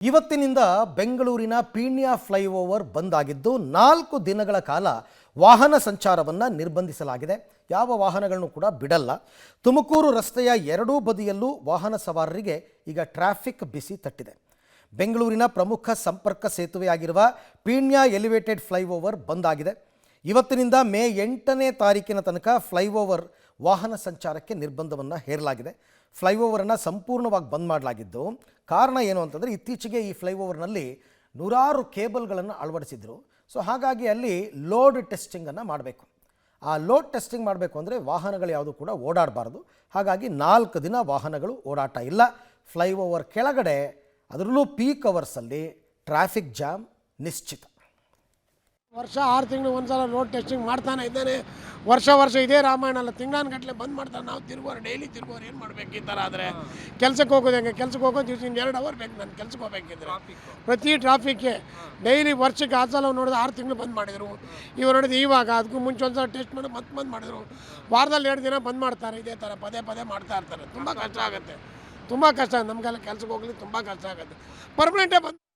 ಇವತ್ತಿನಿಂದ ಬೆಂಗಳೂರಿನ ಪೀಣ್ಯ ಫ್ಲೈಓವರ್ ಬಂದ್ ಆಗಿದ್ದು 4 ದಿನಗಳ ಕಾಲ ವಾಹನ ಸಂಚಾರವನ್ನು ನಿರ್ಬಂಧಿಸಲಾಗಿದೆ. ಯಾವ ವಾಹನಗಳನ್ನು ಕೂಡ ಬಿಡಲ್ಲ. ತುಮಕೂರು ರಸ್ತೆಯ ಎರಡೂ ಬದಿಯಲ್ಲೂ ವಾಹನ ಸವಾರರಿಗೆ ಈಗ ಟ್ರಾಫಿಕ್ ಬಿಸಿ ತಟ್ಟಿದೆ. ಬೆಂಗಳೂರಿನ ಪ್ರಮುಖ ಸಂಪರ್ಕ ಸೇತುವೆಯಾಗಿರುವ ಪೀಣ್ಯ ಎಲಿವೇಟೆಡ್ ಫ್ಲೈಓವರ್ ಬಂದ್ ಆಗಿದೆ. ಇವತ್ತಿನಿಂದ ಮೇ 8ನೇ ತಾರೀಕಿನ ತನಕ ಫ್ಲೈಓವರ್ ವಾಹನ ಸಂಚಾರಕ್ಕೆ ನಿರ್ಬಂಧವನ್ನು ಹೇರಲಾಗಿದೆ. ಫ್ಲೈಓವರನ್ನು ಸಂಪೂರ್ಣವಾಗಿ ಬಂದ್ ಮಾಡಲಾಗಿದ್ದು, ಕಾರಣ ಏನು ಅಂತಂದರೆ ಇತ್ತೀಚೆಗೆ ಈ ಫ್ಲೈಓವರ್ನಲ್ಲಿ ನೂರಾರು ಕೇಬಲ್ಗಳನ್ನು ಅಳವಡಿಸಿದ್ರು. ಸೊ ಹಾಗಾಗಿ ಅಲ್ಲಿ ಲೋಡ್ ಟೆಸ್ಟಿಂಗನ್ನು ಮಾಡಬೇಕು. ಆ ಲೋಡ್ ಟೆಸ್ಟಿಂಗ್ ಮಾಡಬೇಕು ಅಂದರೆ ವಾಹನಗಳು ಯಾವುದು ಕೂಡ ಓಡಾಡಬಾರ್ದು. ಹಾಗಾಗಿ 4 ದಿನ ವಾಹನಗಳು ಓಡಾಟ ಇಲ್ಲ. ಫ್ಲೈಓವರ್ ಕೆಳಗಡೆ ಅದರಲ್ಲೂ ಪೀಕ್ ಅವರ್ಸಲ್ಲಿ ಟ್ರಾಫಿಕ್ ಜಾಮ್ ನಿಶ್ಚಿತ. ವರ್ಷ 6 ತಿಂಗಳು ಒಂದ್ಸಲ ರೋಡ್ ಟೆಸ್ಟಿಂಗ್ ಮಾಡ್ತಾನೆ ಇದ್ದಾನೆ. ವರ್ಷ ಇದೇ ರಾಮಾಯಣ ಅಲ್ಲ, ತಿಂಗಳಾನುಗಟ್ಟಲೆ ಬಂದ್ ಮಾಡ್ತಾರೆ. ನಾವು ತಿರುಗೋರು ಡೈಲಿ ತಿರುಗೋರು ಏನು ಮಾಡಬೇಕು? ಈ ಥರ ಆದರೆ ಕೆಲ್ಸಕ್ಕೆ ಹೋಗೋದು ಹೆಂಗೆ? ಕೆಲ್ಸಕ್ಕೆ ಹೋಗೋದು ದಿವಸ 2 ಅವರ್ ಬೇಕು ನಾನು ಕೆಲ್ಸಕ್ಕೆ ಹೋಗ್ಬೇಕಿದ್ರೆ. ಪ್ರತಿ ಟ್ರಾಫಿಕ್ಗೆ ಡೈಲಿ ವರ್ಷಕ್ಕೆ 6 ಸಲ ನೋಡಿದ್ರೆ 6 ತಿಂಗಳು ಬಂದ್ ಮಾಡಿದರು. ಇವ್ರು ನೋಡಿದ್ರೆ ಇವಾಗ ಅದಕ್ಕೂ ಮುಂಚೆ ಒಂದ್ಸಲ ಟೆಸ್ಟ್ ಮಾಡಿ ಮತ್ತೆ ಬಂದ್ ಮಾಡಿದರು. ವಾರದಲ್ಲಿ 2 ದಿನ ಬಂದ್ ಮಾಡ್ತಾರೆ. ಇದೇ ಥರ ಪದೇ ಮಾಡ್ತಾ ಇರ್ತಾರೆ. ತುಂಬ ಕಷ್ಟ ಆಗುತ್ತೆ, ತುಂಬ ಕಷ್ಟ. ನಮಗೆಲ್ಲ ಕೆಲ್ಸಕ್ಕೆ ಹೋಗ್ಲಿಕ್ಕೆ ತುಂಬ ಕಷ್ಟ ಆಗುತ್ತೆ. ಪರ್ಮನೆಂಟೇ ಬಂದ್